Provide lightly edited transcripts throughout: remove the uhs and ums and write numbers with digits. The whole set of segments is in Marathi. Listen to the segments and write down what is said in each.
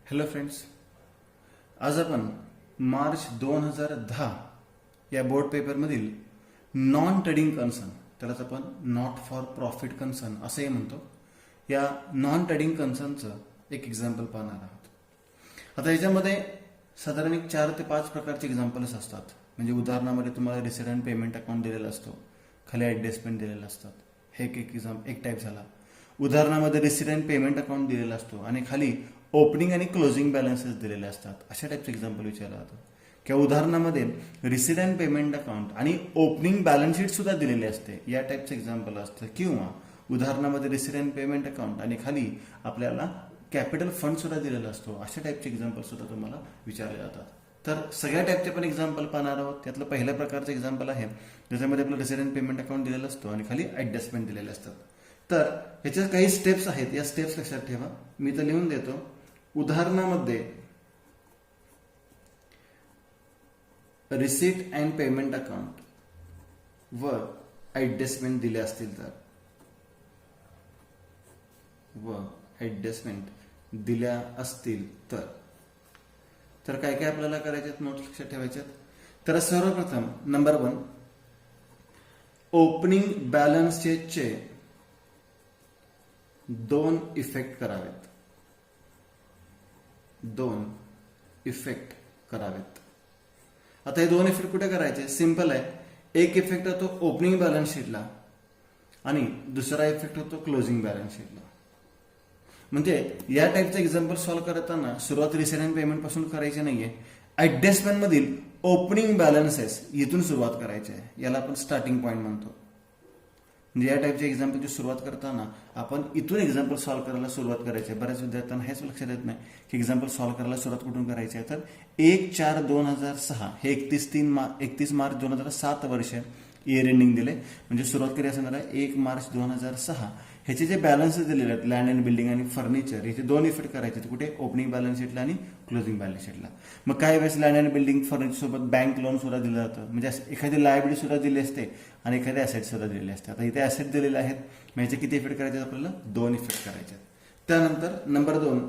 हॅलो फ्रेंड्स, आज आपण मार्च 2010 या बोर्ड पेपरमधील नॉन ट्रेडिंग कन्सर्न, त्यालाच आपण नॉट फॉर प्रॉफिट कन्सर्न असंही म्हणतो, या नॉन ट्रेडिंग कन्सर्नचं एक एक्झाम्पल पाहणार आहोत. आता याच्यामध्ये साधारण एक 4 ते 5 प्रकारचे एक्झाम्पल्स असतात. म्हणजे उदाहरणामध्ये तुम्हाला रिसिडंट पेमेंट अकाउंट दिलेलं असतो, खाली ॲडजस्टमेंट दिलेलं असतात. हे एक टाईप झाला. उदाहरणामध्ये रिसिडंट पेमेंट अकाउंट दिलेला असतो आणि खाली ओपनिंग आणि क्लोजिंग बॅलन्सेस दिलेले असतात. अशा टाईपचे एक्झाम्पल विचारलं जातं. किंवा उदाहरणामध्ये रिसिडंट पेमेंट अकाउंट आणि ओपनिंग बॅलन्स शीट सुद्धा दिलेली असते. या टाईपचं एक्झाम्पल असतं. किंवा उदाहरणामध्ये रिसिडंट पेमेंट अकाउंट आणि खाली आपल्याला कॅपिटल फंड सुद्धा दिलेला असतो. अशा टाईपचे एक्झाम्पल सुद्धा तुम्हाला विचारले जातात. तर सगळ्या टाईपचे पण एक्झाम्पल पाहणार आहोत. त्यातलं पहिल्या प्रकारचं एक्झाम्पल आहे ज्याच्यामध्ये आपलं रिसिडंट पेमेंट अकाउंट दिलेलं असतो आणि खाली ॲडजस्टमेंट दिलेले असतात. तर ह्याच्या काही स्टेप्स आहेत. या स्टेप्स लक्षात ठेवा. मी तर लिहून देतो. उदाहरणामध्ये रिसीट अँड पेमेंट अकाउंट व ॲडजस्टमेंट दिले असतील तर काय काय आपल्याला करायचे, नोट्स लक्षात ठेवायचे. तर सर्वप्रथम नंबर 1, ओपनिंग बॅलन्स शीटचे 2 इफेक्ट करावेत. आता हे 2 इफेक्ट कुठे करायचे? सिंपल आहे. एक इफेक्ट होतो ओपनिंग बॅलन्स शीटला आणि दुसरा इफेक्ट होतो क्लोजिंग बॅलन्स शीटला. म्हणजे या टाईपचं एक्झाम्पल सॉल्व्ह करताना सुरुवात रिसिडंट पेमेंट पासून करायची नाहीये. ॲडजस्टमेंट मधील ओपनिंग बॅलन्सेस इथून सुरुवात करायची आहे. याला आपण स्टार्टिंग पॉईंट म्हणतो. म्हणजे या टाईपच्या एक्झाम्पलची सुरुवात करताना आपण इथून एक्झाम्पल सॉल्व्ह करायला सुरुवात करायची आहे. बऱ्याच विद्यार्थ्यांना हेच लक्षात येत नाही की एक्झाम्पल सॉल्व्ह करायला सुरुवात कुठून करायची आहे. तर 1/4/2006 हे 31 मार्च 2007 वर्ष इयर एंडिंग दिले. म्हणजे सुरुवात कधी असणार आहे 1 मार्च 2006. ह्याचे जे बॅलन्सेस दिलेले आहेत लँड अँड बिल्डिंग आणि फर्निचर, ह्याचे 2 इफेक्ट करायचे. कुठे? ओपनिंग बॅलन्स शीटला आणि क्लोजिंग बॅलन्स शीटला. मग काही वेळेस लँड अँड बिल्डिंग फर्निचर सोबत बँक लोन सुद्धा दिलं जातं. म्हणजे एखादी लायबिलिटी सुद्धा दिली असते आणि एखादी ॲसेट सुद्धा दिलेले असते. आता इथे ॲसेट दिलेले आहेत. मग ह्याचे किती इफेक्ट करायचे? आपल्याला 2 इफेक्ट करायचे. त्यानंतर नंबर 2,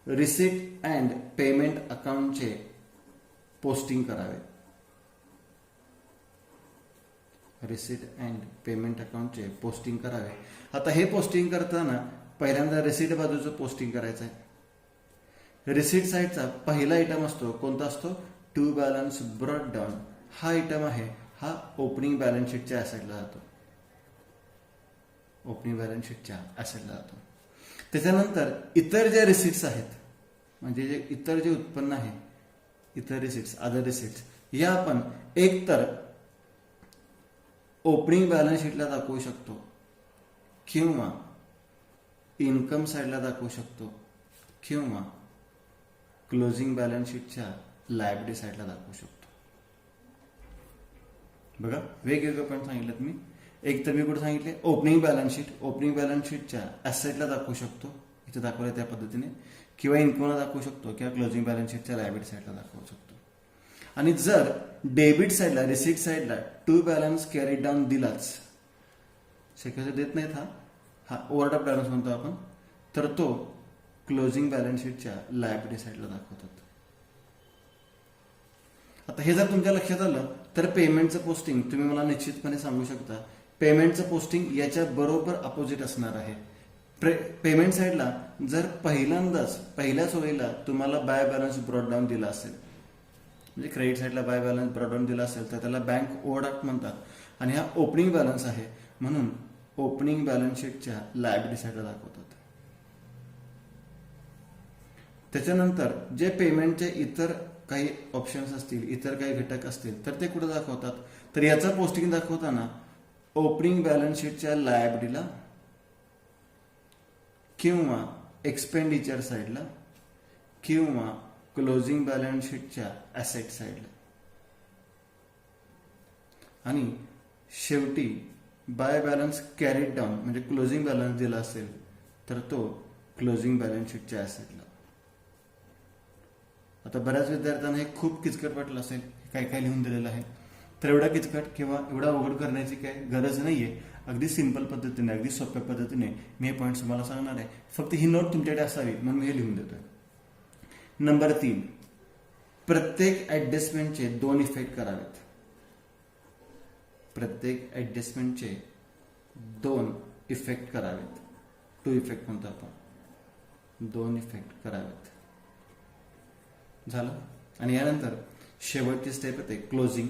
रिसीट अँड पेमेंट अकाउंटचे पोस्टिंग करावे. रिसीट अँड पेमेंट अकाउंटचे पोस्टिंग करावे. आता हे पोस्टिंग करताना पहिल्यांदा रिसीट बाजूचं पोस्टिंग करायचं आहे. रिसीट साईडचा पहिला आयटम असतो, कोणता असतो? To balance brought down. हा आयटम आहे, हा ओपनिंग बॅलन्स शीटच्या ॲसेटला जातो. त्याच्यानंतर इतर ज्या रिसीट्स आहेत, म्हणजे जे इतर जे उत्पन्न आहे, इतर रिसीट्स, अदर रिसीट्स, या आपण एकतर ओपनिंग बॅलन्स शीटला दाखवू शकतो किंवा इन्कम साईडला दाखवू शकतो किंवा क्लोजिंग बॅलन्स शीटच्या लायबिलिटी साईडला दाखवू शकतो. बघा, वेगवेगळे पॉईंट सांगितलेत मी. एक तर मी कुठे सांगितले? ओपनिंग बॅलन्स शीटच्या ॲसेटला दाखवू शकतो, इथे दाखवलं त्या पद्धतीने, किंवा इन्कमला दाखवू शकतो, किंवा क्लोजिंग बॅलन्स शीटच्या लायबिलिटी साईडला दाखवू शकतो. आणि जर डेबिट साईडला, रिसीट साईडला टू बॅलन्स कॅरी डाऊन दिलाच, शक्यतो देत नाहीत, हा ओव्हरड्राफ्ट बॅलन्स म्हणतो आपण, तर तो क्लोजिंग बॅलन्स शीटच्या लायबिलिटी साईडला दाखवतात. आता हे जर तुमच्या लक्षात आलं तर पेमेंटचं पोस्टिंग तुम्ही मला निश्चितपणे सांगू शकता. पेमेंटचं पोस्टिंग याच्या बरोबर अपोजिट असणार आहे. पेमेंट साईडला जर पहिल्याच वेळेला तुम्हाला बाय बॅलन्स ब्रॉट डाऊन दिला असेल, म्हणजे क्रेडिट साईडला बाय बॅलन्स ब्रॉट डाऊन दिला असेल, तर त्याला बँक ओव्हरड्राफ्ट म्हणतात. आणि हा ओपनिंग बॅलन्स आहे, म्हणून ओपनिंग बॅलन्स शीटच्या लायबिलिटी साईडला दाखवतात. त्याच्यानंतर जे पेमेंटचे इतर काही ऑप्शन्स असतील, इतर काही घटक असतील, तर ते कुठे दाखवतात? तर याचं पोस्टिंग दाखवताना ओपनिंग बॅलन्स शीटच्या लायबिलिटीला किंवा एक्सपेंडिचर साईडला किंवा क्लोजिंग बॅलन्स शीटच्या ॲसेट साईडला. आणि शेवटी बाय बॅलन्स कॅरीड डाऊन, म्हणजे क्लोजिंग बॅलन्स दिला असेल तर तो क्लोजिंग बॅलन्स शीटच्या ॲसेटला. आता बऱ्याच विद्यार्थ्यांना हे खूप किचकट वाटलं असेल, काय काय लिहून दिलेलं आहे. तर एवढा किचकट किंवा एवढा अवघड करण्याची काही गरज नाहीये. अगदी सिंपल पद्धतीने, अगदी सोप्या पद्धतीने मी हे पॉईंट्स तुम्हाला सांगणार आहे. फक्त ही नोट तुमच्याकडे असावी म्हणून मी हे लिहून देतोय. नंबर 3, प्रत्येक ऍडजस्टमेंटचे 2 इफेक्ट करावेत. प्रत्येक ऍडजस्टमेंटचे 2 इफेक्ट करावेत. 2 इफेक्ट म्हणतो आपण. 2 इफेक्ट करावेत. झालं. आणि यानंतर शेवटची स्टेप येते क्लोजिंग.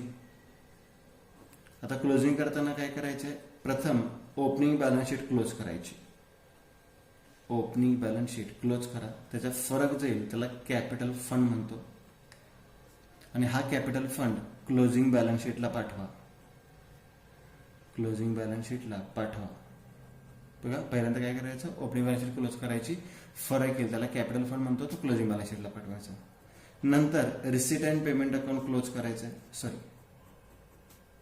आता क्लोजिंग करताना काय करायचंय, प्रथम ओपनिंग बॅलन्स शीट क्लोज करायची. ओपनिंग बॅलन्स शीट क्लोज करा. त्याचा फरक जो येईल त्याला कॅपिटल फंड म्हणतो. आणि हा कॅपिटल फंड क्लोजिंग बॅलन्स शीटला पाठवा. क्लोजिंग बॅलन्स शीटला पाठवा. बघा, पहिल्यांदा काय करायचं, ओपनिंग बॅलन्स शीट क्लोज करायची. फरक येईल त्याला कॅपिटल फंड म्हणतो, तो क्लोजिंग बॅलन्स शीटला पाठवायचा. नंतर receipt and payment account close करायचं आहे. सॉरी,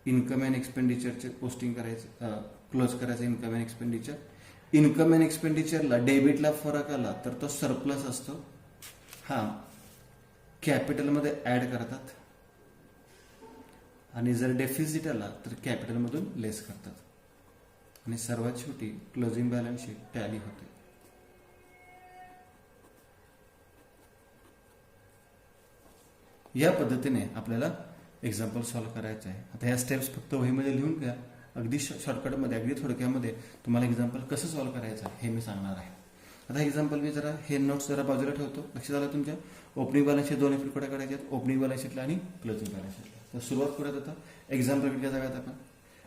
इन्कम अँड एक्सपेंडिचरचे पोस्टिंग करायचे, क्लोज करायचं income and expenditure. Income and एक्सपेंडिचरला डेबिटला फरक आला तर तो सरप्लस असतो, हा कॅपिटलमध्ये ऍड करतात. आणि जर डेफिसिट आला तर कॅपिटलमधून लेस करतात. आणि सर्वात शेवटी क्लोजिंग बॅलन्स शीट टॅली होते. या पद्धतीने आपल्याला एक्झाम्पल सॉल्व्ह करायचं आहे. आता ह्या स्टेप्स फक्त वहीमध्ये लिहून घ्या. अगदी शॉर्टकटमध्ये, अगदी थोडक्यामध्ये तुम्हाला एक्झाम्पल कसं सॉल्व्ह करायचं हे मी सांगणार आहे. आता एक्झाम्पल मी जरा हे नोट्स जरा बाजूला ठेवतो. लक्षात आलं तुमच्या. ओपनिंग बॅलन्स शीट 2 इफेक्ट कुठे करायचे आहेत, ओपनिंग बॅलन्स शीटला आणि क्लोजिंग बॅलन्स शीटला. तर सुरुवात करत होता एक्झाम्पल जाऊयात आपण.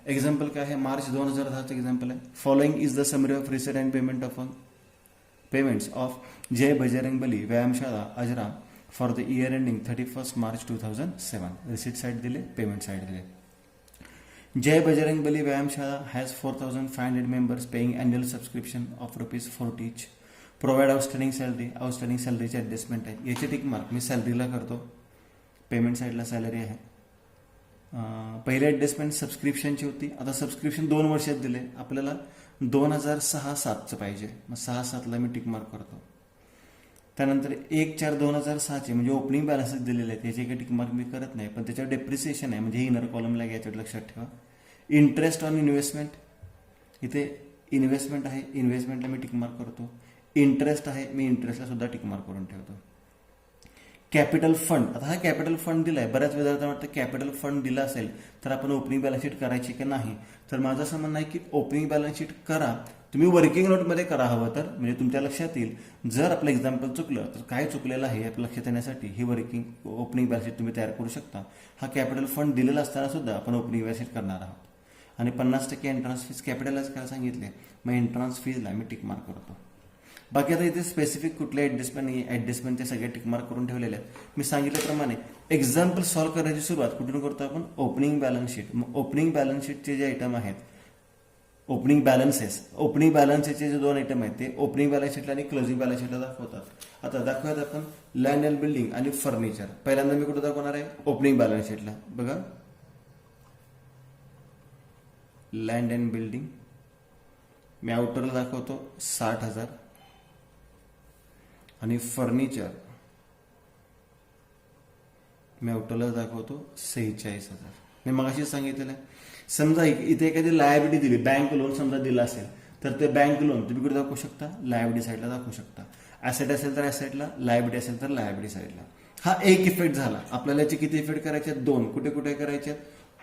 एक्झाम्पल काय आहे, मार्च 2010चं एक्झाम्पल आहे. Following is the summary of receipt and payments of Jai Bajrangbali Vyayamshala Ajara for the year ending 31 March 2007. Receipt side दिले, पेमेंट साइड दिले. Jai Bajrangbali Vyayamshala has 4,500 members paying annual subscription of ₹40 each. Provide outstanding सॅलरीचे ऍडजस्टमेंट आहे. याचे टिक मार्क मी सॅलरीला करतो. पेमेंट साईडला सॅलरी आहे. पहिली ऍडजस्टमेंट सबस्क्रिप्शनची होती. आता सबस्क्रिप्शन 2 वर्षात दिले. आपल्याला 2006-07चं पाहिजे, मग 6-7ला मी टिक मार्क करतो. त्यानंतर 1/4/2006चे म्हणजे ओपनिंग बॅलन्स दिलेले आहेत, त्याचे काही टिक मार्क मी करत नाही, पण त्याच्यावर डेप्रिसिएशन आहे म्हणजे इनर कॉलमला घ्यायचं, लक्षात ठेवा. इंटरेस्ट ऑन इन्व्हेस्टमेंट, इथे इन्व्हेस्टमेंट आहे, इन्व्हेस्टमेंटला मी टिक मार्क करतो. इंटरेस्ट आहे, मी इंटरेस्टला सुद्धा टिक मार्क करून ठेवतो. कॅपिटल फंड, आता हा कॅपिटल फंड दिलाय. बऱ्याच विद्यार्थ्यांना वाटतं कॅपिटल फंड दिला असेल तर आपण ओपनिंग बॅलन्स शीट करायची की नाही. तर माझं असं म्हणणं आहे की ओपनिंग बॅलन्स शीट करा. तुम्ही वर्किंग नोटमध्ये करा हवं तर, म्हणजे तुमच्या लक्षात येईल. जर आपलं एक्झाम्पल चुकलं तर काय चुकलेलं आहे आपल्या लक्षात येण्यासाठी ही ओपनिंग बॅलन्स शीट तुम्ही तयार करू शकता. हा कॅपिटल फंड दिलेला असताना सुद्धा आपण ओपनिंग बॅलन्स शीट करणार आहोत. आणि 50% एंट्रन्स फीज कॅपिटलच काय सांगितले, मग एंट्रन्स फीजला मी टिक मार्क करतो. बाकी आता इथे स्पेसिफिक कुठले ऍडजस्टमेंट नाही, ऍडजस्टमेंटचे सगळे टिक मार्क करून ठेवलेले आहेत. मी सांगितल्याप्रमाणे एक्झाम्पल सॉल्व्ह करायची सुरुवात कुठून करतो आपण, ओपनिंग बॅलन्स शीट. मग ओपनिंग बॅलन्स शीटचे जे आयटम आहेत, ओपनिंग बॅलन्सेसचे जे 2 आयटम आहेत ते ओपनिंग बॅलन्स शीटला आणि क्लोजिंग बॅलन्स शीटला दाखवतात. आता दाखवूयात आपण लँड अँड बिल्डिंग आणि फर्निचर. पहिल्यांदा मी कुठे दाखवणार आहे, ओपनिंग बॅलन्स शीटला. बघा, लँड अँड बिल्डिंग मी आउटरला दाखवतो 60,000 आणि फर्निचर मी आउटरला दाखवतो 46,000. मी मगाशी सांगितलेलं आहे. समजा इथे एखादी लायबिलिटी दिली, बँक लोन समजा दिला असेल तर ते बँक लोन तुम्ही कुठे दाखवू शकता, लायबिलिटी साईडला दाखवू शकता. ऍसेट असेल तर ऍसेटला, लायबिलिटी असेल तर लायबिलिटी साईडला. हा एक इफेक्ट झाला. आपल्याला याचे किती इफेक्ट करायचे आहेत, 2. कुठे कुठे करायचे आहेत,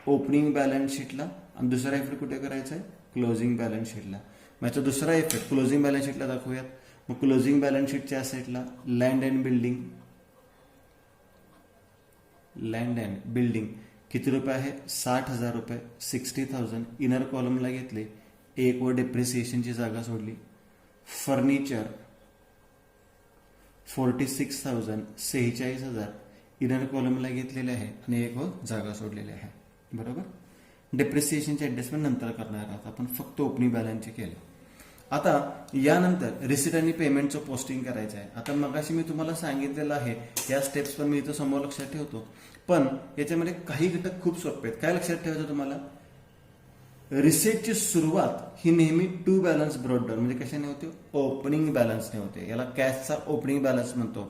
ओपनिंग बॅलन्स शीटला, आणि दुसरा इफेक्ट कुठे करायचा आहे, क्लोजिंग बॅलन्स शीटला. मग याचा दुसरा इफेक्ट क्लोजिंग बॅलन्स शीटला दाखवूयात. मग क्लोजिंग बॅलन्स शीटच्या ॲसेटला लँड अँड बिल्डिंग किती रुपये आहे, 60,000 रुपये, 60,000. इनर कॉलमला घेतले, 1 वर डेप्रिसिएशनची जागा सोडली. फर्निचर 46,000, 46,000 इनर कॉलमला घेतलेले आहे आणि 1 वर जागा सोडलेली आहे. बरोबर. डेप्रिसिएशनचे ऍडजस्टमेंट नंतर करणार आहोत आपण, फक्त ओपनिंग बॅलन्सचे केले. आता यानंतर रिसीट आणि पेमेंटचं पोस्टिंग करायचं आहे. आता मगाशी मी तुम्हाला सांगितलेलं आहे, या स्टेप्स पण मी इथं समोर लक्षात ठेवतो, पण याच्यामध्ये काही घटक खूप सोपे आहेत. काय लक्षात ठेवायचं तुम्हाला, रिसीटची सुरुवात ही नेहमी टू बॅलन्स ब्रॉट डाऊन, म्हणजे कशाने होते, ओपनिंग बॅलन्सने होते. याला कॅशचा ओपनिंग बॅलन्स म्हणतो.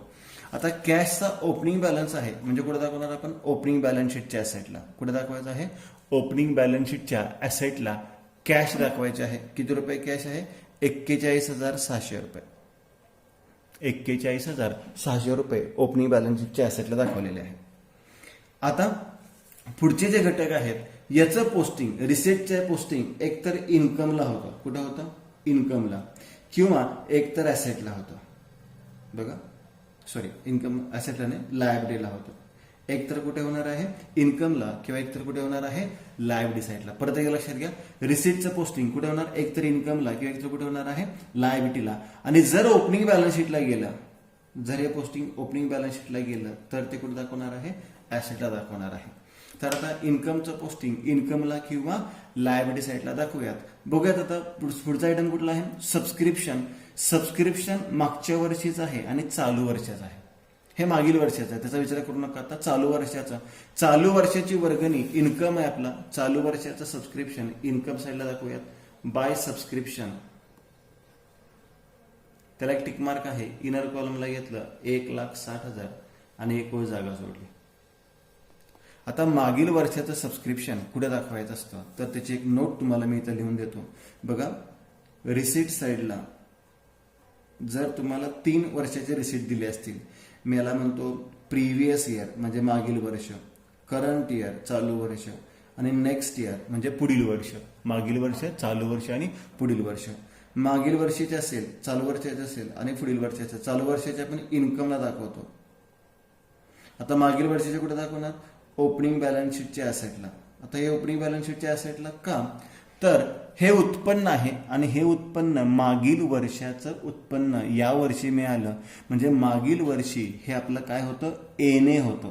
आता कॅशचा ओपनिंग बॅलन्स आहे म्हणजे कुठे दाखवणार आपण, ओपनिंग बॅलन्स शीटच्या ॲसेटला. कुठे दाखवायचं आहे, ओपनिंग बॅलन्स शीटच्या ॲसेटला कॅश दाखवायचे आहे. किती रुपये कॅश आहे? 41,600 रुपये. 41,600 रुपये ओपनिंग बॅलन्स शीटच्या ऍसेटला दाखवलेले आहे. आता पुढचे जे घटक आहेत याचं पोस्टिंग, रिसिटचं पोस्टिंग एकतर इन्कमला होतं. कुठं होतं? इन्कमला, किंवा एकतर ऍसेटला होतं. बघा, सॉरी, इन्कम ऍसेटला नाही, लायबिलिटीला होतं. एकतर कुठे होणार आहे? इन्कमला, किंवा एकतर कुठे होणार आहे? लायबिलिटी साईडला. परत एकदा लक्षात घ्या, रिसिटचं पोस्टिंग कुठे होणार? एकतर इन्कमला किंवा एकतर कुठे होणार आहे? लायबिलिटीला. आणि जर ओपनिंग बॅलन्स शीटला गेलं, जर हे पोस्टिंग ओपनिंग बॅलन्स शीटला गेलं तर ते कुठे दाखवणार आहे? ऍसेटला दाखवणार आहे. तर आता इन्कमचं पोस्टिंग इन्कमला किंवा लायबिलिटी साईडला दाखवूयात. बघूयात आता पुढचा आयटम कुठला आहे? सबस्क्रिप्शन. सबस्क्रिप्शन मागच्या वर्षीचं आहे आणि चालू वर्षाचं आहे. हे मागील वर्षाचं आहे, त्याचा विचार करू नका. आता चालू वर्षाचा, चालू वर्षाची वर्गणी इन्कम आहे आपला. चालू वर्षाचं सबस्क्रिप्शन इन्कम साईडला दाखवूयात. बाय सबस्क्रिप्शन, त्याला एक टिक मार्क आहे. इनर कॉलमला घेतलं 1,60,000 आणि एक ओळ जागा सोडली. आता मागील वर्षाचं सबस्क्रिप्शन कुठे दाखवायचं असतं तर त्याची एक नोट तुम्हाला मी इथं लिहून देतो. बघा, रिसिट साईडला जर तुम्हाला 3 वर्षाचे रिसिट दिले असतील, मी याला म्हणतो प्रिव्हियस इयर म्हणजे मागील वर्ष, करंट इयर चालू वर्ष, आणि नेक्स्ट इयर म्हणजे पुढील वर्ष. मागील वर्ष, चालू वर्ष आणि पुढील वर्ष. मागील वर्षीचे असेल, चालू वर्षाचे असेल आणि पुढील वर्षाचे. चालू वर्षाचे आपण इन्कमला दाखवतो. आता मागील वर्षाचे कुठे दाखवणार? ओपनिंग बॅलन्स शीटच्या ऍसेटला. आता हे ओपनिंग बॅलन्स शीटच्या ऍसेटला का? तर हे उत्पन्न आहे आणि हे उत्पन्न मागील वर्षाचं उत्पन्न या वर्षी मिळालं म्हणजे मागील वर्षी हे आपलं काय होतं? एने होतं.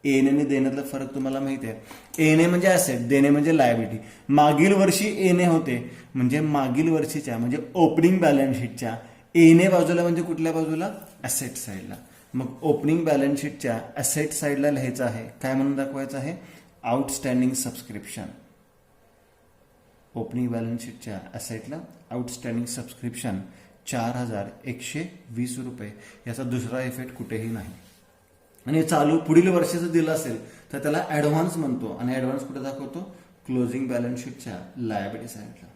एने आणि देण्यातला फरक तुम्हाला माहिती आहे. एने म्हणजे ऍसेट, देणे म्हणजे लायबिलिटी. मागील वर्षी एने होते म्हणजे मागील वर्षीच्या म्हणजे ओपनिंग बॅलन्स शीटच्या एने बाजूला म्हणजे कुठल्या बाजूला? ऍसेट साईडला. मग ओपनिंग बॅलन्स शीटच्या ऍसेट साईडला लिहायचं आहे. काय म्हणून दाखवायचं आहे? Outstanding subscription. ओपनिंग बॅलन्स शीटच्या ऍसेटला आउटस्टँडिंग सबस्क्रिप्शन 4,120 रुपये. याचा दुसरा इफेक्ट कुठेही नाही. आणि चालू पुढील वर्षाचं दिलं असेल तर त्याला ऍडव्हान्स म्हणतो आणि ऍडव्हान्स कुठे दाखवतो? क्लोजिंग बॅलन्स शीटच्या लायबिलिटी साईडला.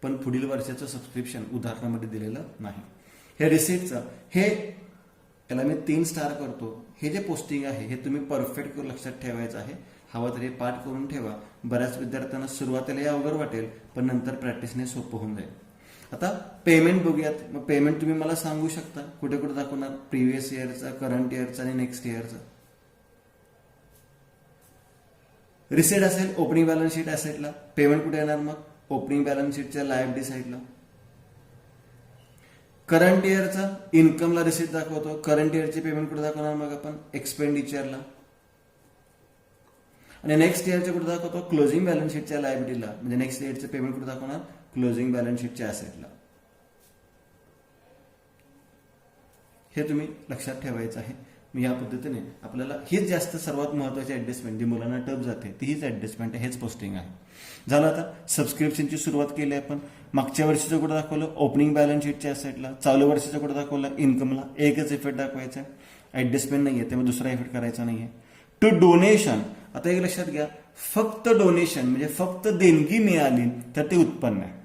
पण पुढील वर्षाचं सबस्क्रिप्शन उदाहरणामध्ये दिलेलं नाही. हे रिसिटचं, हे त्याला मी 3 स्टार करतो. हे जे पोस्टिंग आहे हे तुम्ही परफेक्ट लक्षात ठेवायचं आहे. हवं तरी पाठ करून ठेवा. बऱ्याच विद्यार्थ्यांना सुरुवातीला हे अवघड वाटेल पण नंतर प्रॅक्टिसने सोपं होऊन जाईल. आता पेमेंट बघूयात. मग पेमेंट तुम्ही मला सांगू शकता कुठे कुठे दाखवणार? प्रिव्हियस इयरचा, करंट इयरचा आणि नेक्स्ट इयरचा. रिसिट असेल ओपनिंग बॅलन्स शीट ऍसेटला, पेमेंट कुठे येणार? मग ओपनिंग बॅलन्स शीटच्या लायबिलिटी साईडला. करंट इयरचा इन्कमला रिसिट दाखवतो. करंट इयरची पेमेंट कुठे दाखवणार? मग आपण एक्सपेंडिचरला. आणि नेक्स्ट इयरचे कुठे दाखवतो? क्लोजिंग बॅलन्स शीटच्या लायबिलिटीला. म्हणजे नेक्स्ट इयरचे पेमेंट कुठे दाखवणार? क्लोजिंग बॅलन्स शीटच्या ऍसेटला. हे तुम्ही लक्षात ठेवायचं आहे. या पद्धतीने आपल्याला हीच जास्त सर्वात महत्वाची ऍडजस्टमेंट जी मुलांना टफ जाते ती हीच ऍडजस्टमेंट आहे, हेच पोस्टिंग आहे. झालं. आता सबस्क्रिप्शनची सुरुवात केली आपण. मागच्या वर्षीचं कुठं दाखवलं? ओपनिंग बॅलन्स शीटच्या ऍसेटला. चालू वर्षाचं कुठं दाखवलं? इन्कमला. एकच इफेक्ट दाखवायचा आहे, ऍडजस्टमेंट नाहीये त्यामुळे दुसरा इफेक्ट करायचा नाहीये. टू डोनेशन, आता एक लक्षात घ्या, फक्त डोनेशन म्हणजे फक्त देणगी मिळाली तर ते उत्पन्न आहे.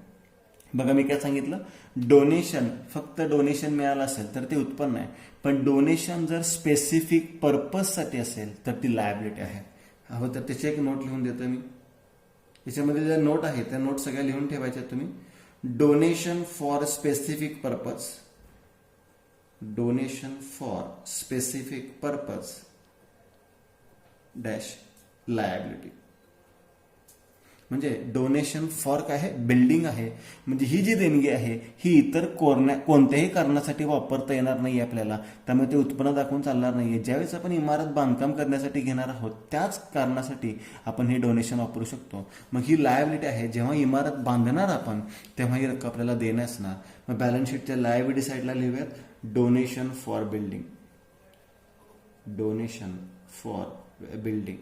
बघा मी काय सांगितलं? डोनेशन, फक्त डोनेशन मिळालं असेल तर ते उत्पन्न आहे. पण डोनेशन जर स्पेसिफिक पर्पजसाठी असेल तर ती लायबिलिटी आहे. हवं तर त्याची एक नोट लिहून देतो मी. याच्यामध्ये ज्या नोट आहे त्या नोट सगळ्या लिहून ठेवायच्या तुम्ही. Donation for specific purpose, donation for specific purpose dash liability. म्हणजे डोनेशन फॉर काय आहे? बिल्डिंग आहे. म्हणजे ही जी देणगी आहे ही इतर कोणत्याही कारणासाठी वापरता येणार नाही आपल्याला, त्यामुळे ते उत्पन्न दाखवून चालणार नाहीये. ज्यावेळेस आपण इमारत बांधकाम करण्यासाठी घेणार आहोत त्याच कारणासाठी आपण हे डोनेशन वापरू शकतो. मग ही लायबिलिटी आहे. जेव्हा इमारत बांधणार आपण तेव्हा ही रक्कम आपल्याला देणे असणार. मग बॅलन्स शीटच्या लायबिलिटी साईडला लिहूयात donation for building. Donation for building.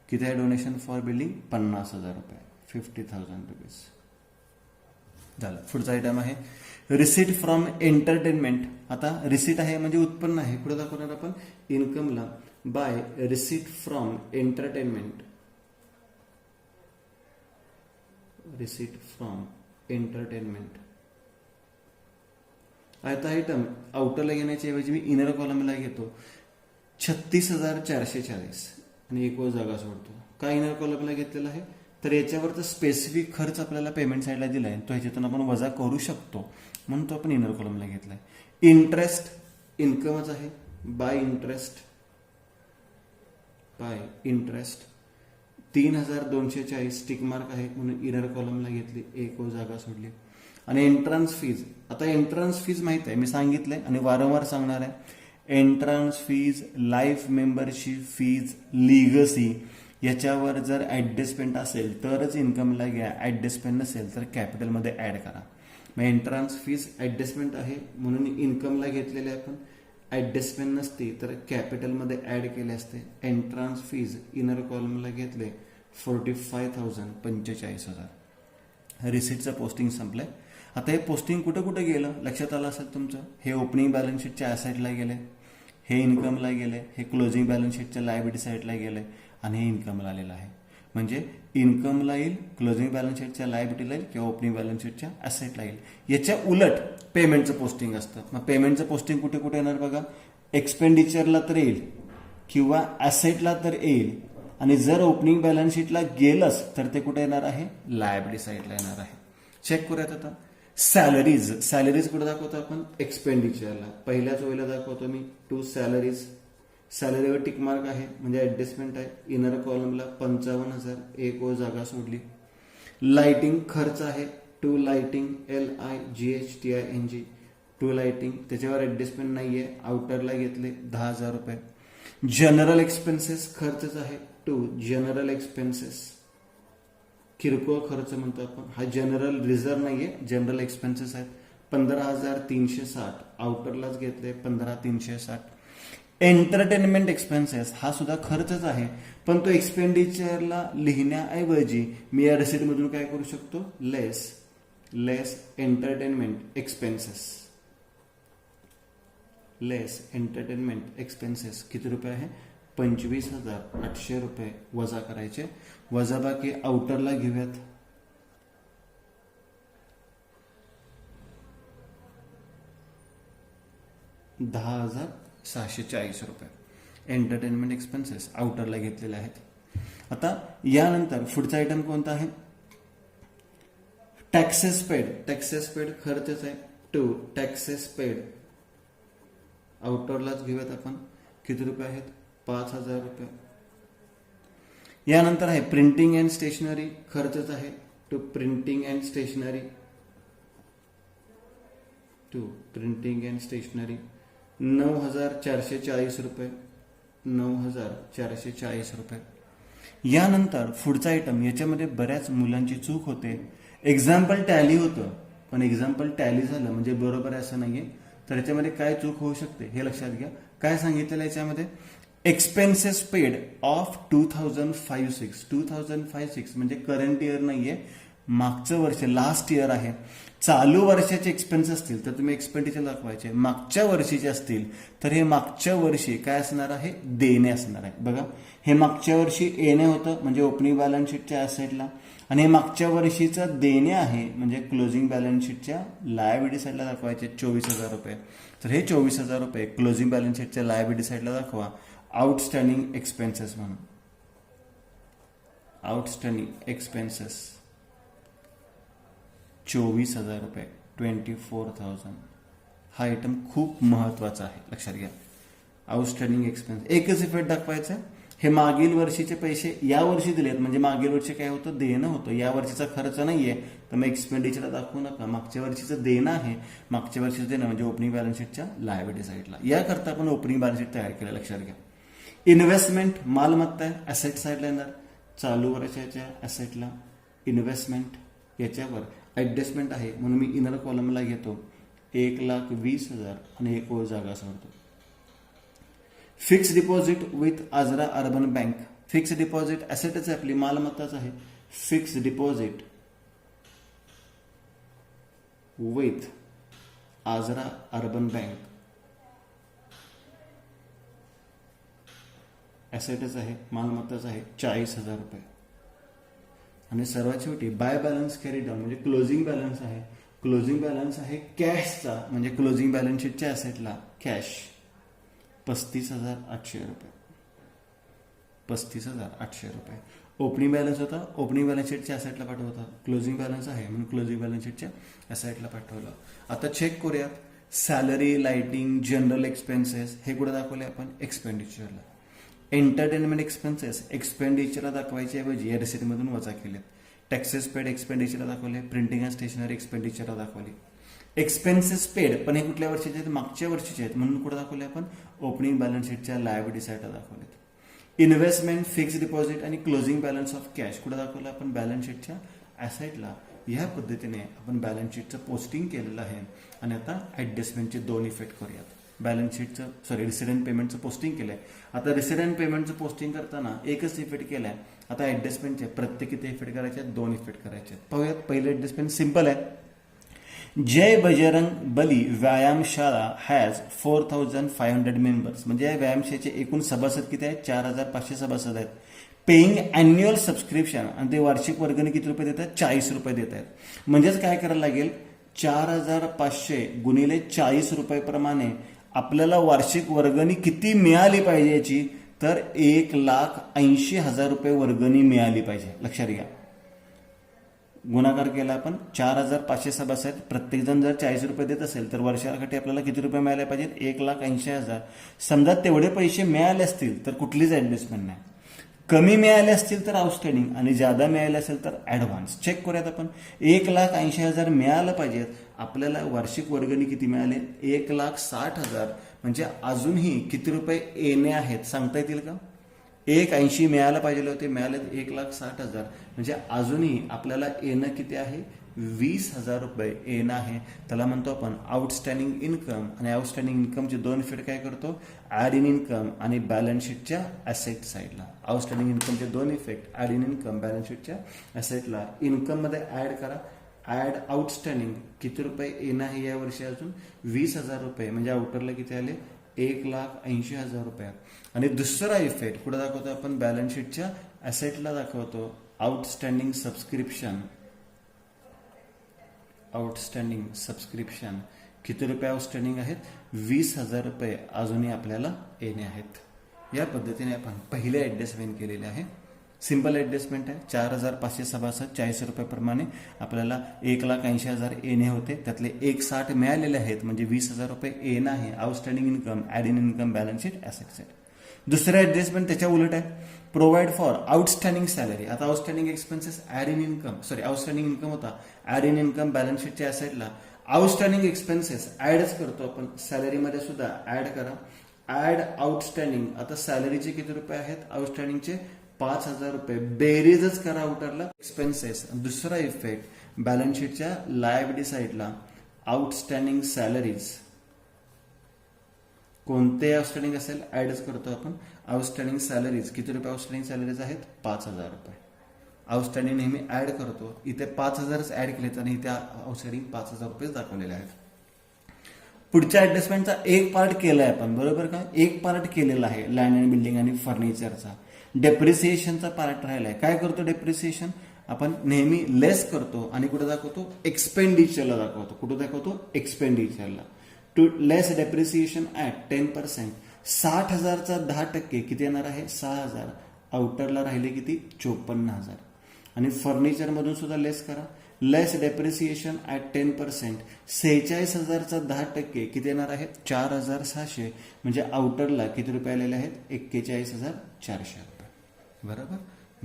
किती आहे डोनेशन फॉर बिल्डिंग? 50,000 रुपये, 50,000 रुपीज. झालं. पुढचा आयटम आहे रिसीट फ्रॉम एंटरटेनमेंट. आता रिसीट आहे म्हणजे उत्पन्न आहे. कुठे दाखवणार आपण? इन्कमला. By receipt from entertainment. Receipt from entertainment. आता आयटम आउटरला घेण्याच्या ऐवजी मी इनर कॉलमला घेतो 36,440 आणि एक जागा सोडतो. का इनर कॉलमला घेतलेला आहे तर याच्यावरचा स्पेसिफिक खर्च आपल्याला पेमेंट साईडला दिलाय, तो ह्याच्यातून आपण वजा करू शकतो म्हणून तो आपण इनर कॉलमला घेतलाय. इंटरेस्ट इन्कमच आहे, बाय इंटरेस्ट 3,240 टिक मार्क आहे म्हणून इनर कॉलमला घेतली, एक जागा सोडली. आणि एंट्रन्स फीज, आता एंट्रन्स फीज माहित आहे मी सांगितलंय आणि वारंवार सांगणार आहे. Entrance fees, life membership fees, legacy याच्यावर जर ऍडजस्टमेंट असेल तरच इन्कमला घ्या, ऍडजस्टमेंट नसेल तर कॅपिटलमध्ये ऍड करा. मग एंट्रन्स फीज ऍडजस्टमेंट आहे म्हणून इन्कमला घेतलेले आपण, ऍडजस्टमेंट नसती तर कॅपिटलमध्ये ऍड केले असते. एंट्रन्स फीज इनर कॉलमला घेतले 45,000 45,000. रिसिटचं पोस्टिंग संपलंय. आता हे पोस्टिंग कुठं कुठं गेलं लक्षात आलं असेल तुमचं. हे ओपनिंग बॅलन्स शीटच्या ॲसेटला गेले, हे इन्कमला गेले, हे क्लोजिंग बॅलन्स शीटच्या लायबिलिटी साईडला गेले आणि हे इन्कमला आलेलं आहे. म्हणजे इन्कमला येईल, क्लोजिंग बॅलन्स शीटच्या लायबिलिटीला येईल किंवा ओपनिंग बॅलन्स शीटच्या ॲसेटला येईल. याच्या उलट पेमेंटचं पोस्टिंग असतं. मग पेमेंटचं पोस्टिंग कुठे कुठे येणार बघा. एक्सपेंडिचरला तर येईल किंवा ॲसेटला तर येईल आणि जर ओपनिंग बॅलन्स शीटला गेलंच तर ते कुठे येणार आहे, लायबिलिटी साईडला येणार आहे. चेक करूयात आता. सॅलरीज, सॅलरीज कुठे दाखवतो आपण, एक्सपेंडिचरला. पहिल्याच वेळेला दाखवतो मी टू सॅलरीज, सॅलरीवर टिक मार्क आहे म्हणजे ऍडजस्टमेंट आहे. इनर कॉलमला 55,000, एक जागा सोडली. लाइटिंग खर्च आहे, to lighting LIGHTING, to lighting त्याच्यावर ऍडजस्टमेंट नाहीये, आउटरला घेतले 10,000 रुपये. जनरल एक्सपेन्सेस खर्चच आहे, टू जनरल एक्सपेन्सेस, किरकोळ खर्च म्हणतो आपण. हा जनरल रिझर्व नाहीये, जनरल एक्सपेन्सेस आहेत 15,360, आउटरलाच घेतले 15,360. एंटरटेनमेंट एक्सपेन्सेस हा सुद्धा खर्चच आहे पण तो एक्सपेंडिचरला लिहिण्याऐवजी मी या रिसिटमधून काय करू शकतो, लेस एंटरटेनमेंट एक्सपेन्सेस, लेस एंटरटेनमेंट एक्सपेन्सेस किती रुपये आहे, 25,800 रुपये वजा करायचे. वजाबाकी आउटरला घेऊयात. ₹10,640 रुपये एंटरटेनमेंट एक्सपेन्सेस आउटरला घेतलेले आहेत. आता यानंतर पुढचा आयटम कोणता आहे, टॅक्सेस पेड. टॅक्सेस पेड खर्चच आहे, टू टॅक्सेस पेड आउटरलाच घेऊयात आपण. किती रुपये आहेत, 5,000 रुपये. यानंतर आहे प्रिंटिंग अँड स्टेशनरी खर्चच आहे, to printing and stationery, to printing and stationery 9,440 रुपये, 9,440 रुपये. यानंतर पुढचा आयटम, याच्यामध्ये बऱ्याच मुलांची चूक होते. एक्झाम्पल टॅली होतं पण एक्झाम्पल टॅली झालं म्हणजे बरोबर आहे असं नाहीये. तर याच्यामध्ये काय चूक होऊ शकते हे लक्षात घ्या. काय सांगितलेलं याच्यामध्ये, एक्सपेन्सेस पेड ऑफ 2005-6 म्हणजे करंट इयर नाहीये, मागचं वर्ष लास्ट इयर आहे. चालू वर्षाचे एक्सपेन्स असतील तर तुम्ही एक्सपेंडिचर दाखवायचे, मागच्या वर्षीचे असतील तर हे मागच्या वर्षी काय असणार आहे, देणे असणार आहे. बघा हे मागच्या वर्षी येणे होतं म्हणजे ओपनिंग बॅलन्स शीटच्या ॲसेटला आणि हे मागच्या वर्षीचं देणे आहे म्हणजे क्लोजिंग बॅलन्स शीटच्या लायबिलिटी साईडला दाखवायचे 24,000 रुपये. तर हे 24,000 रुपये क्लोजिंग बॅलन्स शीटच्या लायबिलिटी साईडला दाखवा आउटस्टँडिंग एक्सपेन्सेस म्हणून. आउटस्टँडिंग एक्सपेन्सेस 24,000 रुपये, 24,000. हा आयटम खूप महत्वाचा आहे लक्षात घ्या. आउटस्टँडिंग एक्सपेन्स एकच इफेक्ट दाखवायचा, हे मागील वर्षीचे पैसे या वर्षी दिलेत म्हणजे मागील वर्षी काय होतं, देणं होतं, या वर्षीचा खर्च नाहीये तर मग एक्सपेंडिचर दाखवू नका. मागच्या वर्षीचं देणं आहे, मागच्या वर्षीचं देणं म्हणजे ओपनिंग बॅलन्स शीटच्या लायबिलिटी साईडला. याकरता आपण ओपनिंग बॅलन्स शीट तयार केलं लक्षात घ्या. इन्व्हेस्टमेंट मालमत्ता आहे, ऍसेट साईडला येणार, चालू वर्षाच्या ऍसेटला इन्व्हेस्टमेंट, याच्यावर ऍडजस्टमेंट आहे म्हणून मी इनर कॉलमला घेतो 1,20,000 आणि एक जागा सोडतो. Fixed deposit with Ajara urban bank. Fixed deposit ऍसेटच आहे आपली, मालमत्ताच आहे. Fixed deposit with Ajara urban bank ऍसेटच आहे, मालमत्ताच आहे 40,000 रुपये. आणि सर्वात शेवटी बाय बॅलन्स कॅरी डाऊन म्हणजे क्लोजिंग बॅलन्स आहे. क्लोजिंग बॅलन्स आहे कॅशचा, म्हणजे क्लोजिंग बॅलन्स शीटच्या ॲसेटला कॅश 35,800 रुपये. 35,800 रुपये. ओपनिंग बॅलन्स होता, ओपनिंग बॅलन्स शीटच्या ॲसेटला पाठवता. क्लोजिंग बॅलन्स आहे म्हणून क्लोजिंग बॅलन्स शीटच्या ॲसेटला पाठवलं. आता चेक करूयात. सॅलरी, लाइटिंग, जनरल एक्सपेन्सेस हे कुठे दाखवले आपण? एक्सपेंडिचरला. एंटरटेनमेंट एक्सपेन्सेस एक्सपेंडिचरला दाखवायच्या ऐवजी या रिसिटमधून वजा केले. टॅक्सेस पेड एक्सपेंडिचरला दाखवले. प्रिंटिंग अँड स्टेशनरी एक्सपेंडिचरला दाखवली. एक्सपेन्सेस पेड पण हे कुठल्या वर्षाचे आहेत? मागच्या वर्षीचे आहेत म्हणून कुठे दाखवले आपण? ओपनिंग बॅलन्स शीटच्या लायबिलिटी साईडला दाखवलेत. इन्व्हेस्टमेंट, फिक्स्ड डिपॉझिट आणि क्लोजिंग बॅलन्स ऑफ कॅश कुठे दाखवलं आपण? बॅलन्स शीटच्या ॲसेटला. ह्या पद्धतीने आपण बॅलन्स शीटचं पोस्टिंग केलेलं आहे. आणि आता ऍडजस्टमेंटचे 2 इफेक्ट करूयात. बॅलन्स शीटचं रिसिडंट पेमेंटचं पोस्टिंग केलंय. आता रिसिडंट पेमेंटचं पोस्टिंग करताना एकच इफेक्ट केलाय. आता ऍडजस्टमेंटचे प्रत्येक किती इफेक्ट करायचे? 2 इफेक्ट करायचे. पाहूयात. पहिलं ऍडजस्टमेंट सिंपल आहे. जय बजरंग बली व्यायामशाळा हॅज 4,500 मेंबर्स. म्हणजे या व्यायामशाळेचे एकूण सभासद किती आहेत? 4,500 सभासद आहेत. पेईंग अॅन्युअल सबस्क्रिप्शन आणि ते वार्षिक वर्गणी किती रुपये देत आहेत? 40 रुपये देत आहेत. म्हणजेच काय करायला लागेल? 4,500 गुणिले 40 रुपये प्रमाणे आपल्याला वार्षिक वर्गणी किती मिळाली पाहिजे याची? तर 1,80,000 रुपये वर्गणी मिळाली पाहिजे. लक्षात घ्या. गुणाकार केला आपण. 4,500 सभासद, प्रत्येक जण जर 40 रुपये देत असेल तर वर्षाकाठी आपल्याला किती रुपये मिळाले पाहिजेत? 1,80,000. समजा तेवढे पैसे मिळाले असतील तर कुठलीच ऍडजस्टमेंट नाही. कमी मिळाले असतील तर आउटस्टँडिंग आणि ज्यादा मिळाले असेल तर ऍडव्हान्स. चेक करूयात आपण. 1,80,000 मिळालं पाहिजेत. आपल्याला वार्षिक वर्गणी किती मिळाले? 1,60,000. म्हणजे अजूनही किती रुपये येणे आहेत सांगता येतील का? 1,80,000 मिळायला पाहिजे होते, मिळाले 1,60,000. म्हणजे अजूनही आपल्याला येणं किती आहे? 20,000 रुपये येणं आहे. त्याला म्हणतो आपण आउटस्टँडिंग इन्कम. आणि आउटस्टँडिंग इन्कमचे 2 इफेक्ट काय करतो? ऍड इन इन्कम आणि बॅलन्स शीटच्या ॲसेट साईडला. आउटस्टँडिंग इन्कमचे 2 effect, add in income, balance शीटच्या ॲसेटला. इन्कम मध्ये ऍड करा. ऍड आउटस्टँडिंग किती रुपये येणं आहे या वर्षी? अजून 20,000 रुपये. म्हणजे आउटरला किती आले? 1,80,000 रुपये. आणि दुसरा इफेक्ट कुठे दाखवतो आपण? बॅलन्स शीटच्या ॲसेटला दाखवतो. Outstanding subscription. आउटस्टँडिंग सबस्क्रिप्शन किती रुपये आउटस्टँडिंग आहेत? 20,000 रुपये अजूनही आपल्याला येणे आहेत. या पद्धतीने आपण पहिले ऍडजस्टमेंट केलेले आहे. सिंपल ऍडजस्टमेंट आहे. 4,500 सभासद 40 रुपये प्रमाणे आपल्याला 1,80,000 येणे होते. त्यातले 1,60 मिळालेले आहेत म्हणजे 20,000 रुपये येणं आहे. Outstanding income, add in income, balance sheet, asset side. दुसरं ऍडजस्टमेंट त्याच्या उलट आहे. Provide for outstanding salary. आता outstanding expenses add in income, outstanding income होता, ऍड इन इन्कम बॅलन्स शीटच्या ॲसेटला. आउटस्टँडिंग एक्सपेन्सेस ऍडच करतो आपण. सॅलरीमध्ये सुद्धा ऍड करा. Add outstanding. आता सॅलरीचे किती रुपये आहेत? आउटस्टँडिंगचे 5,000 रुपये. बेरीजच करा आउटरला एक्सपेन्सेस. दुसरा इफेक्ट बॅलन्स शीटच्या लायबिलिटी साईडला आउटस्टँडिंग सॅलरीज. कोणते आउटस्टँडिंग असेल ऍडच करतो आपण. आउटस्टँडिंग सॅलरीज किती रुपये? आउटस्टँडिंग सॅलरीज आहेत 5,000 रुपये. आउटस्टँडिंग नेहमी ऍड करतो. इथे 5,000च ऍड केलेत आणि इथे आउटस्टँडिंग 5,000 रुपये दाखवलेले आहेत. पुढच्या ऍडजस्टमेंटचा एक पार्ट केलाय आपण, बरोबर का? एक पार्ट केलेला आहे लँड अँड बिल्डिंग आणि फर्निचरचा. डेप्रिसिएशनचा पार्ट राहिलाय. काय करतो डेप्रिसिएशन? आपण नेहमी लेस करतो आणि कुठे दाखवतो? एक्सपेंडिचरला दाखवतो. कुठे दाखवतो? एक्सपेंडिचरला. To less depreciation at 10%. 60,000चा 10% किती येणार आहे? 6,000. आउटरला राहिले किती? 54,000. आणि फर्निचर मधून सुद्धा लेस करा. लेस डेप्रिसिएशन ऍट 10%. 46,000चा 10% किती येणार आहे? 4,600. म्हणजे आउटरला किती रुपये आलेले आहेत? 41,400 रुपये. बरोबर.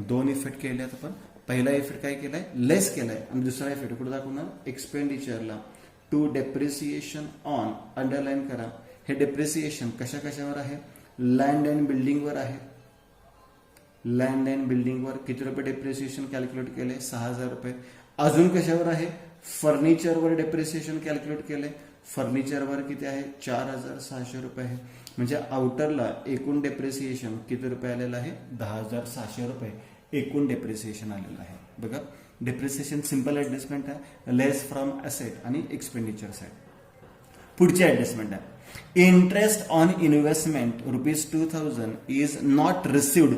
2 इफेक्ट केले आपण. पहिला इफेक्ट काय केलाय? लेस केलाय. आणि दुसरा इफेक्ट कुठे दाखवणार? एक्सपेंडिचरला. To depreciation on. अंडरलाईन करा. हे डेप्रिसिएशन कशा कशावर आहे? लँड अँड बिल्डिंगवर आहे. लँड अँड बिल्डिंगवर किती रुपये डेप्रिसिएशन कॅल्क्युलेट केले? 6,000 रुपये. अजून कशावर आहे? फर्निचरवर डेप्रिसिएशन कॅल्क्युलेट केले. फर्निचरवर किती आहे? 4,600 रुपये आहे. म्हणजे आउटरला एकूण डेप्रिसिएशन किती रुपये आलेलं आहे? 10,600 रुपये एकूण डेप्रिसिएशन आलेलं आहे. बघा, डेप्रिसिएशन सिंपल ऍडजस्टमेंट आहे. लेस फ्रॉम ॲसेट आणि एक्सपेंडिचर साईड. पुढची ऍडजस्टमेंट आहे interest on investment ₹2000 is not received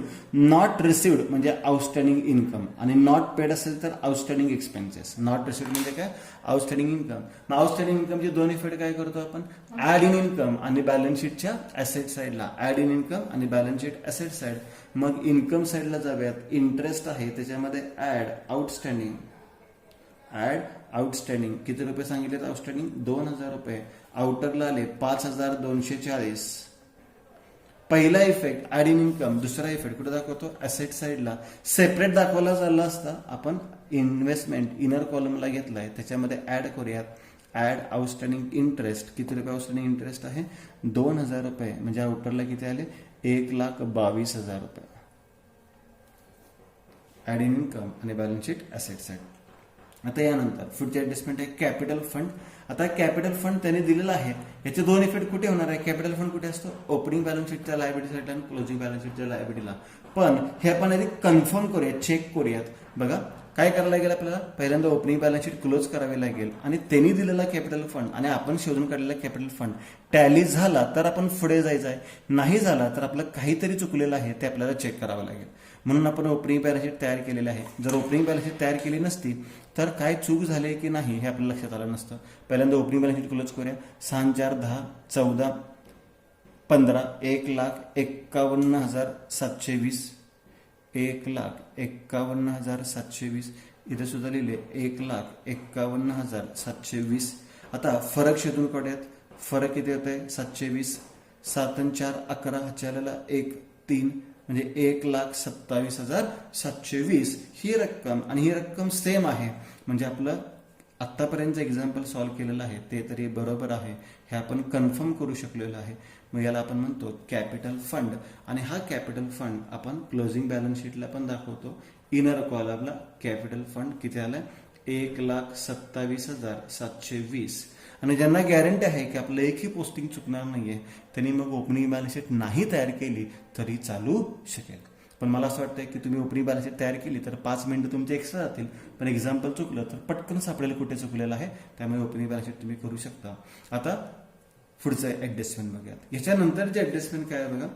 म्हणजे आउटस्टँडिंग इन्कम, आणि नॉट पेड असेल तर आउटस्टँडिंग एक्सपेन्सेस. नॉट रिसिव्ड म्हणजे काय, आउटस्टँडिंग इन्कम. मग आउटस्टँडिंग इन्कमचे दोन इफेक्ट काय करतो आपण, ऍड इन इन्कम आणि बॅलन्स शीटच्या ऍसेट साईडला. ऍड इन इन्कम आणि बॅलन्स शीट ऍसेट साईड. मग इन्कम साईडला जाऊयात. इंटरेस्ट आहे त्याच्यामध्ये ऍड आउटस्टँडिंग किती रुपये सांगितलेत, आउटस्टँडिंग ₹2000. आउटरला आले 5240. पहिला इफेक्ट ऍड इन इन्कम. दुसरा इफेक्ट कुठे दाखवतो, ऍसेट साईडला. सेपरेट दाखवायला चालला असता आपण इन्व्हेस्टमेंट इनर कॉलमला घेतलाय, त्याच्यामध्ये ऍड करूयात. Add outstanding interest. किती रुपये आउटस्टँडिंग इंटरेस्ट आहे, ₹2000. म्हणजे आउटरला किती आले, ₹1,22,000. ऍड इन इन्कम आणि बॅलन्स शीट ऍसेट साईड. आता यानंतर पुढचे ऍडजस्टमेंट आहे कॅपिटल फंड. आता कॅपिटल फंड त्याने दिलेला आहे. याचे दोन इफेक्ट कुठे होणार आहे, कॅपिटल फंड कुठे असतो, ओपनिंग बॅलन्स शीटच्या लायबिलिटी साईडला आणि क्लोजिंग बॅलन्स शीटच्या लायबिलिटीला. पण हे आपण आधी कन्फर्म करूयात, चेक करूयात. बघा काय करायला लागेल आपल्याला, पहिल्यांदा ओपनिंग बॅलन्स शीट क्लोज करावी लागेल आणि त्यांनी दिलेला कॅपिटल फंड आणि आपण शोधून काढलेला कॅपिटल फंड टॅली झाला तर आपण पुढे जायचं आहे, नाही झाला तर आपलं काहीतरी चुकलेलं आहे ते आपल्याला चेक करावं लागेल. म्हणून आपण ओपनिंग बॅलन्स शीट तयार केलेली आहे. जर ओपनिंग बॅलन्स शीट तयार केली नसती तर काय चूक झाली की नाही हे आपल्याला लक्षात आलं नसतं. पहिल्यांदा ओपनिंग बॅलन्स शीट क्लोज करूया. 6 4 10 14 15 1,51,720. 1,51,720. इथे सुद्धा लिहिले 1,51,720. आता फरक शोधून काढूयात. फरक किती होत आहे, 720. 7 आणि 4 11, ह्याच्याला 1 3 म्हणजे 1,27,720 ही रक्कम, आणि ही रक्कम सेम आहे. म्हणजे आपलं आतापर्यंत एक्झाम्पल सॉल्व्ह केलेलं आहे ते तरी बरोबर आहे, हे आपण कन्फर्म करू शकलेलं आहे. मग याला आपण म्हणतो कॅपिटल फंड. आणि हा कॅपिटल फंड आपण क्लोजिंग बॅलन्स शीटला पण दाखवतो. इनर कॉलमला कॅपिटल फंड किती आलाय, 1,27,720. आणि ज्यांना गॅरंटी आहे की आपलं एकही पोस्टिंग चुकणार नाहीये त्यांनी मग ओपनिंग बॅलन्स शीट नाही तयार केली तरी चालू शकेल. पण मला असं वाटतं की तुम्ही ओपनिंग बॅलन्स शीट तयार केली तर 5 मिनिटं तुमचे एक्स्ट्रा जातील, पण एक्झाम्पल चुकलं तर पटकन सापडेल कुठे चुकलेलं आहे. त्यामुळे ओपनिंग बॅलन्स शीट तुम्ही करू शकता. आता पुढचं ऍडजस्टमेंट बघूयात. याच्यानंतरचे ऍडजस्टमेंट काय आहे बघा,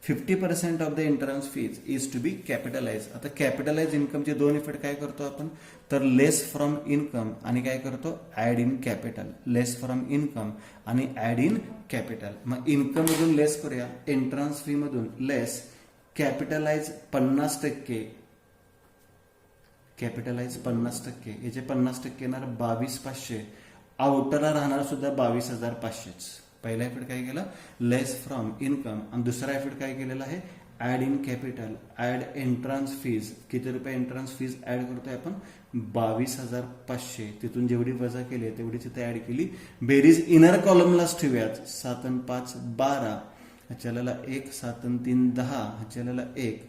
50% of the entrance fees is to be capitalize. आता कॅपिटलाइज इन्कमचे दोन इफेक्ट काय करतो आपण, तर लेस फ्रॉम इन्कम आणि काय करतो, add in capital. Less from income आणि ऍड इन कॅपिटल. मग इन्कम मधून लेस करूया, एंट्रन्स फी मधून लेस. कॅपिटलाइज 50%. कॅपिटलाइज 50%. याचे 50% येणार 22,500. आउटरला राहणार सुद्धा 22,500. पहिला इफेक्ट काय केला, लेस फ्रॉम इन्कम. आणि दुसरा इफेक्ट काय केलेला आहे, add in capital. Add entrance fees. किती रुपये एंट्रन्स फीज ऍड करतोय आपण, 22,500. तिथून जेवढी वजा केली तेवढी तिथे ऍड केली. बेरीज इनर कॉलमलाच ठेवूयात. 7 आणि 5 12. ह्याच्याला 1 7 आणि 3 10. ह्याच्याला 1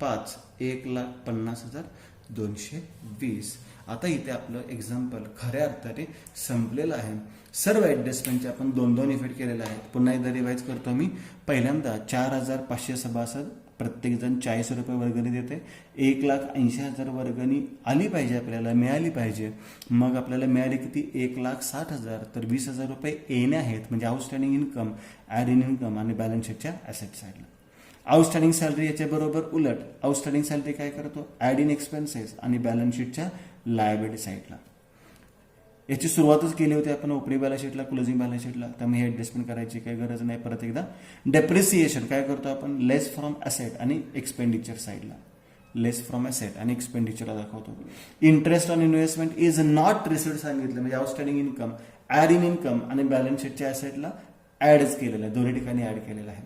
5. 1,50,220. आता इथे आपलं एक्झाम्पल खऱ्या अर्थाने संपलेलं आहे. सर्व ऍडजस्टमेंटचे आपण 2-2 इफेक्ट केलेले आहेत. पुन्हा एकदा रिवाइज करतो मी. पहिल्यांदा 4,500 सभासद, प्रत्येक जण 40 रुपये वर्गणी देते. 1,80,000 वर्गणी आली पाहिजे, आपल्याला मिळाली पाहिजे. मग आपल्याला मिळाली किती, 1,60,000. तर 20,000 रुपये येणे आहेत, म्हणजे outstanding income, add in income आणि बॅलन्स शीटच्या ऍसेट साईडला. आउटस्टँडिंग सॅलरी याच्या बरोबर उलट. आउटस्टँडिंग सॅलरी काय करतो, ऍड इन एक्सपेन्सेस आणि बॅलन्स शीटच्या लायबिलिटी साईडला. याची सुरुवातच केली होती आपण ओपनिंग बॅलन्स शीटला, क्लोजिंग बॅलन्स शीटला, त्यामुळे हे ऍडजस्टमेंट करायची काही गरज नाही. परत एकदा डेप्रिसिएशन काय करतो आपण, लेस फ्रॉम असेट आणि एक्सपेंडिचर साईडला. लेस फ्रॉम असेट आणि एक्सपेंडिचरला दाखवतो. Interest on investment is not received सांगितलं, म्हणजे outstanding income, add in income आणि बॅलन्स शीटच्या असेटला ऍडच केलेला आहे, दोन्ही ठिकाणी ऍड केलेला आहे.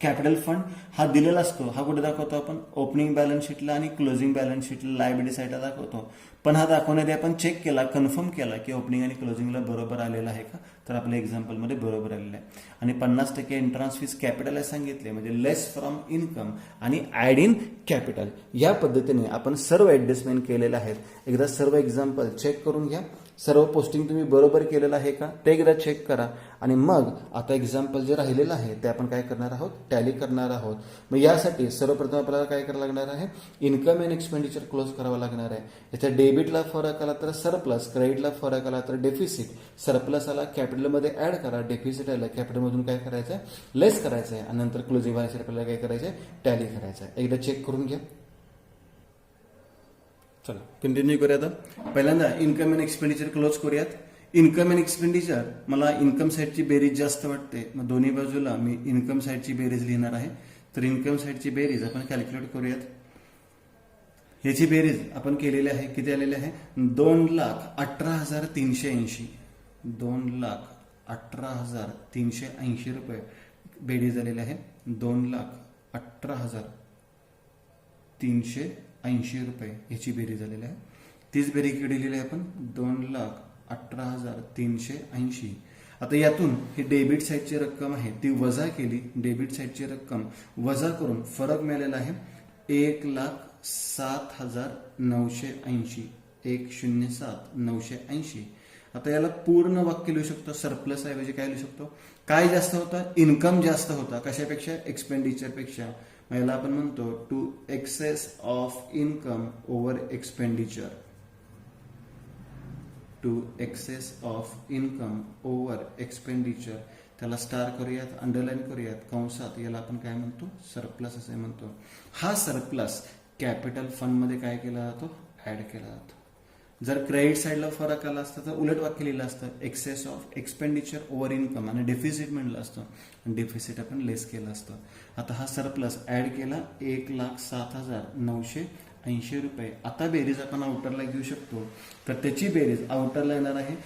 कॅपिटल फंड हा दिलेला असतो, हा कुठे दाखवतो आपण, ओपनिंग बॅलन्स शीटला आणि क्लोजिंग बॅलन्स शीटला लायबिलिटी साईडला दाखवतो. पण हा दाखवण्याआधी आपण चेक केला, कन्फर्म केला की ओपनिंग आणि क्लोजिंगला बरोबर आलेला आहे का, तर आपल्या एक्झाम्पलमध्ये बरोबर आलेलं आहे. आणि 50% एंट्रन्स फीज कॅपिटल सांगितले, म्हणजे लेस फ्रॉम इन्कम आणि ऍड इन कॅपिटल. या पद्धतीने आपण सर्व ऍडजस्टमेंट केलेले आहेत. एकदा सर्व एक्झाम्पल चेक करून घ्या. सर्व पोस्टिंग तुम्ही बरोबर केलेलं आहे का ते एकदा चेक करा. आणि मग आता एक्झाम्पल जे राहिलेलं आहे ते आपण काय करणार आहोत, टॅली करणार आहोत. मग यासाठी सर्वप्रथम आपल्याला काय करावं लागणार आहे, इन्कम अँड एक्सपेंडिचर क्लोज करावं लागणार आहे. याच्या डेबिटला फरक आला तर सरप्लस, क्रेडिटला फरक आला तर डेफिसिट, सरप्लस आला कॅपिटलमध्ये ऍड करा, डेफिसिट आला कॅपिटलमधून काय करायचं आहे, लेस करायचं आहे. आणि नंतर क्लोजिंग बॅलन्स शीट आपल्याला काय करायचं आहे, टॅली करायचं आहे. एकदा चेक करून घ्या. चला कंटिन्यू करूया. आता पहिल्यांदा इन्कम अँड एक्सपेंडिचर क्लोज करूयात. इन्कम अँड एक्सपेंडिचर मला इन्कम साईडची बेरीज जास्त वाटते, मग दोन्ही बाजूला मी इन्कम साईडची बेरीज लिहिणार आहे. तर इन्कम साईडची बेरीज आपण कॅल्क्युलेट करूयात. ह्याची बेरीज आपण केलेली आहे, किती आलेली आहे, 2,18,380. 2,18,380 रुपये बेरीज आलेली आहे. 2,18,380 रुपये ह्याची बेरीज झालेली आहे. तीच बेरीज इकडे लिहिली आहे आपण, 2,18,380. आता यातून ही डेबिट साईडची रक्कम आहे ती वजा केली, डेबिट साईडची रक्कम वजा करून फरक मिळालेला आहे 1,07,980. 1,07,980. आता याला पूर्ण वाक्य लिहू शकतो, सरप्लस ऐवजी काय लिहू शकतो, काय जास्त होता, इन्कम जास्त होता कशापेक्षा, एक्सपेंडिचर पेक्षा. याला आपण म्हणतो to excess of income over expenditure. To excess of income over expenditure. त्याला स्टार करूयात, अंडरलाईन करूयात कंसात. याला आपण काय म्हणतो, सरप्लस असे म्हणतो. हा सरप्लस कॅपिटल फंड मध्ये काय केला जातो, ऍड केला जातो. जर क्रेडिट साईडला फरक आला असता तर उलट वाक्य लिहिलं असतं, excess of expenditure over income, आणि डेफिसिट म्हणलं असतं, आणि डेफिसिट आपण लेस केलं असतं. आता हा सरप्लस ऍड केला 1,07,980 रुपये. आता बेरीज आपण आउटरला घेऊ शकतो. तर त्याची बेरीज आउटरला येणार आहे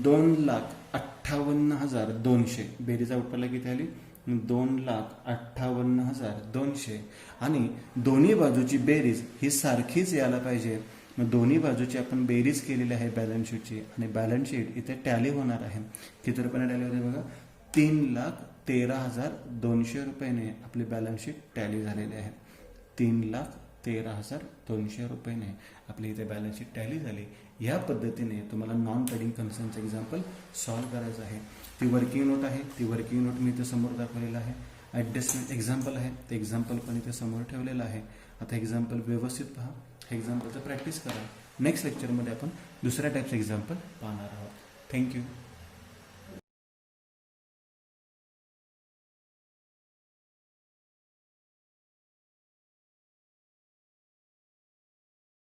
2,58,200. बेरीज आउटरला किती आली, 2,58,200. आणि दोन्ही बाजूची बेरीज ही सारखीच यायला पाहिजे. मग दोन्ही बाजूची आपण बेरीज केलेली आहे बॅलन्स शीटची, आणि बॅलन्स शीट इथे टॅली होणार आहे. किती रुपयाने टॅली होते बघा, 3,13,200 रुपयाने आपली बॅलन्स शीट टॅली झालेली आहे. 3,13,200 रुपयाने आपली इथे बॅलन्स शीट टॅली झाली. या पद्धतीने तुम्हाला नॉन ट्रेडिंग कन्सर्नचं एक्झाम्पल सॉल्व्ह करायचं आहे. ती वर्किंग नोट आहे, ती वर्किंग नोट मी इथे समोर दाखवलेलं आहे. ॲडजस्टमेंट एक्झाम्पल आहे, ते एक्झाम्पल पण इथे समोर ठेवलेलं आहे. आता एक्झाम्पल व्यवस्थित पहा, एक्झाम्पलचं प्रॅक्टिस करा. नेक्स्ट लेक्चरमध्ये आपण दुसऱ्या टाईपचं एक्झाम्पल पाहणार आहोत. थँक्यू.